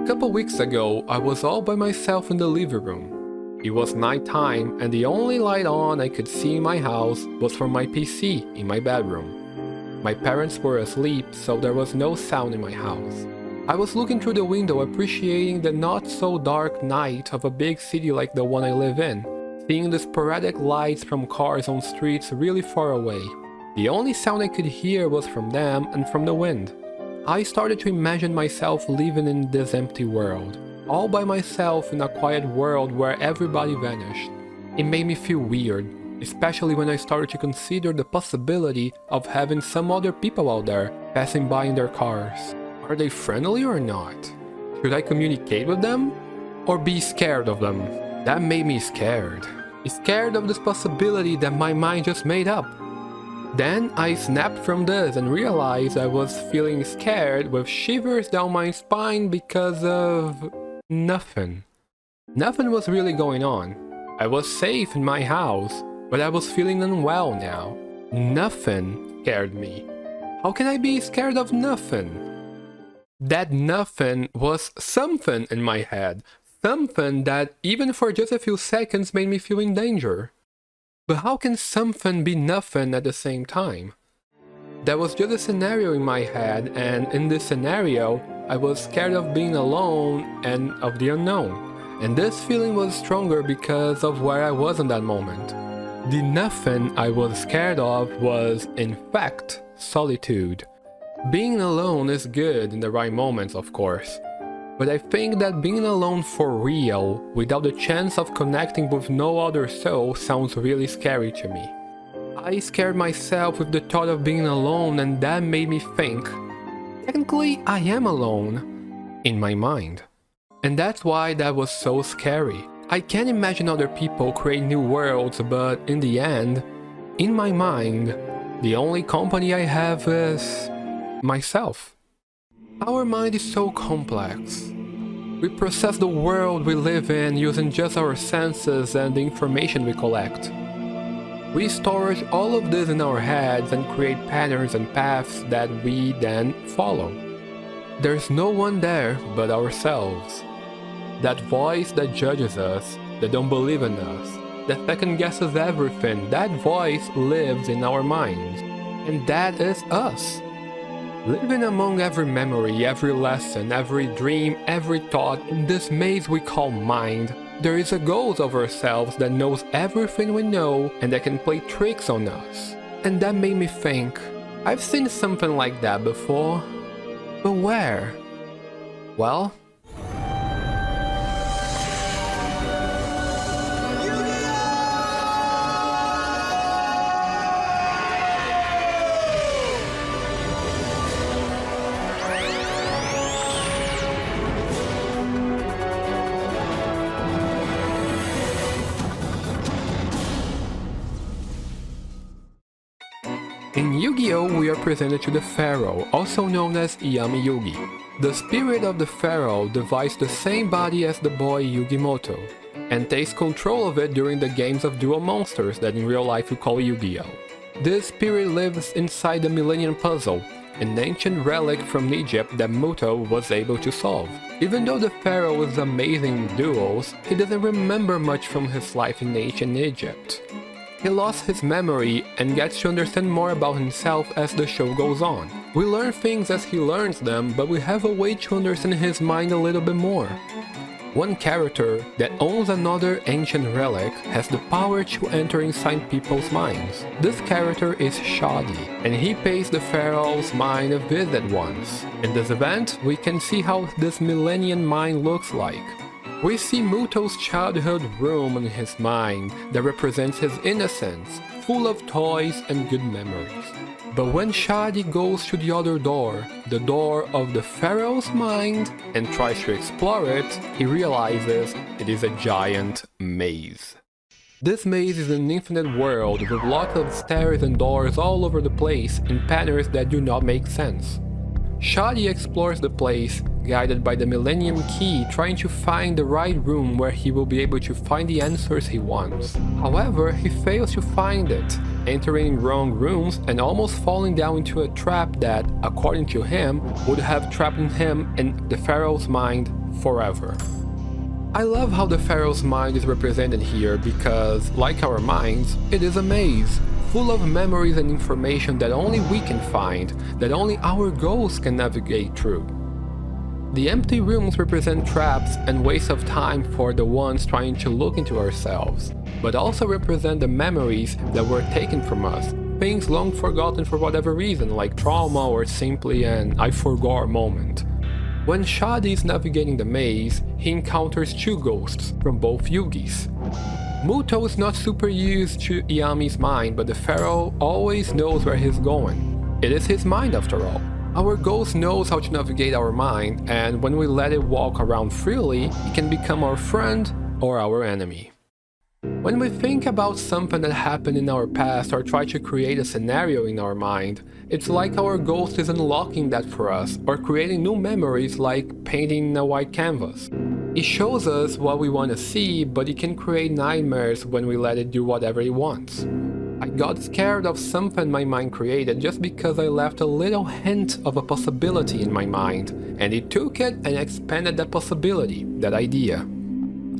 couple weeks ago, I was all by myself in the living room. It was nighttime and the only light on I could see in my house was from my PC in my bedroom. My parents were asleep, so there was no sound in my house. I was looking through the window, appreciating the not-so-dark night of a big city like the one I live in, seeing the sporadic lights from cars on streets really far away. The only sound I could hear was from them and from the wind. I started to imagine myself living in this empty world, all by myself in a quiet world where everybody vanished. It made me feel weird, especially when I started to consider the possibility of having some other people out there passing by in their cars. Are they friendly or not? Should I communicate with them? Or be scared of them? That made me scared. Scared of this possibility that my mind just made up. Then I snapped from this and realized I was feeling scared with shivers down my spine because of nothing. Nothing was really going on. I was safe in my house, but I was feeling unwell now. Nothing scared me. How can I be scared of nothing? That nothing was something in my head. Something that, even for just a few seconds, made me feel in danger. But how can something be nothing at the same time? That was just a scenario in my head, and in this scenario, I was scared of being alone and of the unknown. And this feeling was stronger because of where I was in that moment. The nothing I was scared of was, in fact, solitude. Being alone is good in the right moments, of course. But I think that being alone for real, without the chance of connecting with no other soul, sounds really scary to me. I scared myself with the thought of being alone, and that made me think, technically I am alone, in my mind. And that's why that was so scary. I can't imagine other people create new worlds, but in the end, in my mind, the only company I have is myself. Our mind is so complex. We process the world we live in using just our senses and the information we collect. We store all of this in our heads and create patterns and paths that we then follow. There's no one there but ourselves. That voice that judges us, that don't believe in us, that second guesses everything, that voice lives in our minds. And that is us. Living among every memory, every lesson, every dream, every thought, in this maze we call mind, there is a ghost of ourselves that knows everything we know and that can play tricks on us. And that made me think, I've seen something like that before, but where? Well, in Yu-Gi-Oh! We are presented to the pharaoh, also known as Yami Yugi. The spirit of the pharaoh divides the same body as the boy Yugimoto, and takes control of it during the games of dual monsters that in real life we call Yu-Gi-Oh! This spirit lives inside the millennium puzzle, an ancient relic from Egypt that Muto was able to solve. Even though the pharaoh is amazing in duels, he doesn't remember much from his life in ancient Egypt. He lost his memory and gets to understand more about himself as the show goes on. We learn things as he learns them, but we have a way to understand his mind a little bit more. One character that owns another ancient relic has the power to enter inside people's minds. This character is Shadi, and he pays the pharaoh's mind a visit once. In this event, we can see how this millennium mind looks like. We see Muto's childhood room in his mind that represents his innocence, full of toys and good memories. But when Shadi goes to the other door, the door of the pharaoh's mind, and tries to explore it, he realizes it is a giant maze. This maze is an infinite world with lots of stairs and doors all over the place in patterns that do not make sense. Shadi explores the place, guided by the Millennium Key, trying to find the right room where he will be able to find the answers he wants. However, he fails to find it, entering wrong rooms and almost falling down into a trap that, according to him, would have trapped him in the pharaoh's mind forever. I love how the pharaoh's mind is represented here because, like our minds, it is a maze, full of memories and information that only we can find, that only our ghosts can navigate through. The empty rooms represent traps and waste of time for the ones trying to look into ourselves, but also represent the memories that were taken from us, things long forgotten for whatever reason, like trauma or simply an "I forgot" moment. When Shadi is navigating the maze, he encounters two ghosts from both yugis. Muto is not super used to Iyami's mind, but the pharaoh always knows where he's going. It is his mind after all. Our ghost knows how to navigate our mind, and when we let it walk around freely, it can become our friend or our enemy. When we think about something that happened in our past or try to create a scenario in our mind, it's like our ghost is unlocking that for us or creating new memories like painting a white canvas. It shows us what we want to see, but it can create nightmares when we let it do whatever it wants. I got scared of something my mind created just because I left a little hint of a possibility in my mind, and it took it and expanded that possibility, that idea.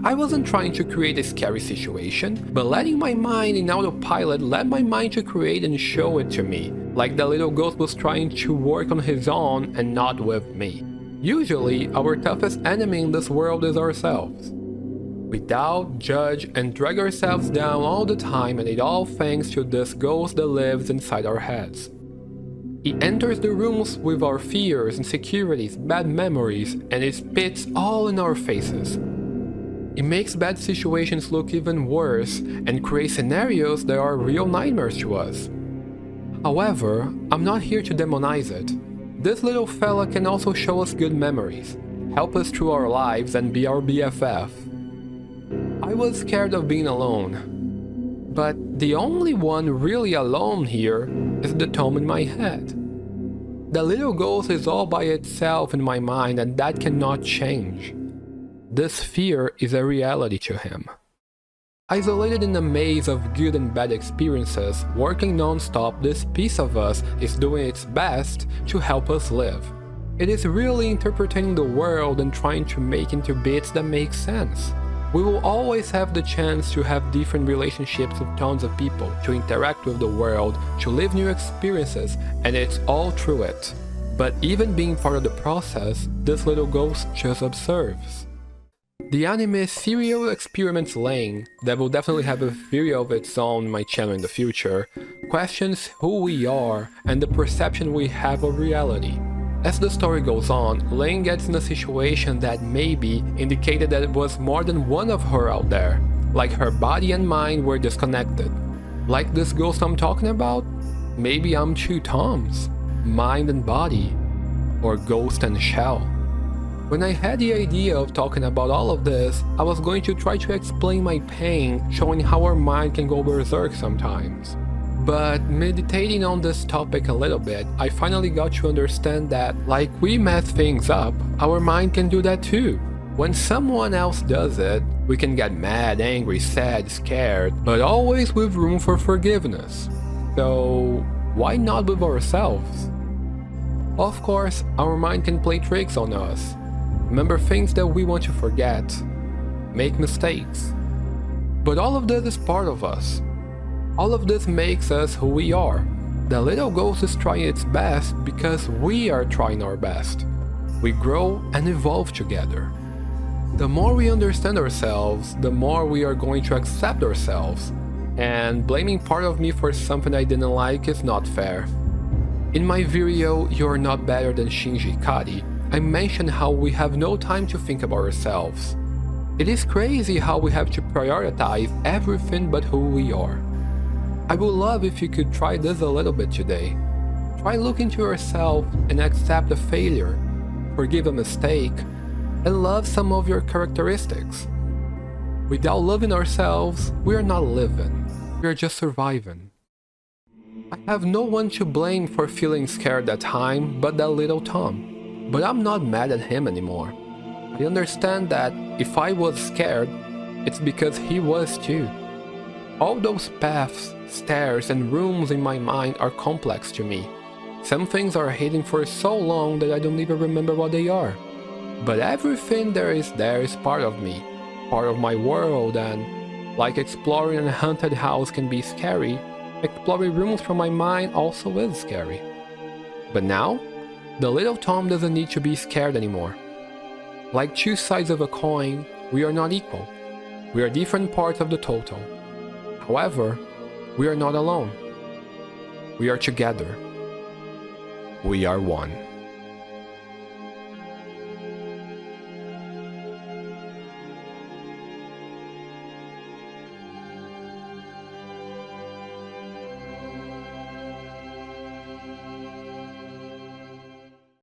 I wasn't trying to create a scary situation, but letting my mind in autopilot led my mind to create and show it to me, like the little ghost was trying to work on his own and not with me. Usually, our toughest enemy in this world is ourselves. We doubt, judge, and drag ourselves down all the time, and it all thanks to this ghost that lives inside our heads. It enters the rooms with our fears, insecurities, bad memories, and it spits all in our faces. It makes bad situations look even worse and creates scenarios that are real nightmares to us. However, I'm not here to demonize it. This little fella can also show us good memories, help us through our lives, and be our BFF. I was scared of being alone, but the only one really alone here is the tome in my head. The little ghost is all by itself in my mind, and that cannot change. This fear is a reality to him. Isolated in a maze of good and bad experiences, working non-stop, this piece of us is doing its best to help us live. It is really interpreting the world and trying to make into bits that make sense. We will always have the chance to have different relationships with tons of people, to interact with the world, to live new experiences, and it's all through it. But even being part of the process, this little ghost just observes. The anime Serial Experiments Lane, that will definitely have a video of its own on my channel in the future, questions who we are and the perception we have of reality. As the story goes on, Lane gets in a situation that maybe indicated that it was more than one of her out there, like her body and mind were disconnected. Like this ghost I'm talking about? Maybe I'm two Toms, mind and body, or ghost and shell. When I had the idea of talking about all of this, I was going to try to explain my pain, showing how our mind can go berserk sometimes. But meditating on this topic a little bit, I finally got to understand that, like we mess things up, our mind can do that too. When someone else does it, we can get mad, angry, sad, scared, but always with room for forgiveness. So why not with ourselves? Of course, our mind can play tricks on us. Remember things that we want to forget, make mistakes. But all of this is part of us. All of this makes us who we are. The little ghost is trying its best because we are trying our best. We grow and evolve together. The more we understand ourselves, the more we are going to accept ourselves. And blaming part of me for something I didn't like is not fair. In my video, You're Not Better Than Shinji Ikari, I mentioned how we have no time to think about ourselves. It is crazy how we have to prioritize everything but who we are. I would love if you could try this a little bit today. Try looking to yourself and accept a failure, forgive a mistake, and love some of your characteristics. Without loving ourselves, we are not living, we are just surviving. I have no one to blame for feeling scared that time but that little Tom. But I'm not mad at him anymore. I understand that if I was scared, it's because he was too. All those paths stairs, and rooms in my mind are complex to me. Some things are hidden for so long that I don't even remember what they are. But everything there is part of me, part of my world, and like exploring a haunted house can be scary, exploring rooms from my mind also is scary. But now, the little Tom doesn't need to be scared anymore. Like two sides of a coin, we are not equal. We are different parts of the total. However, we are not alone. We are together. We are one.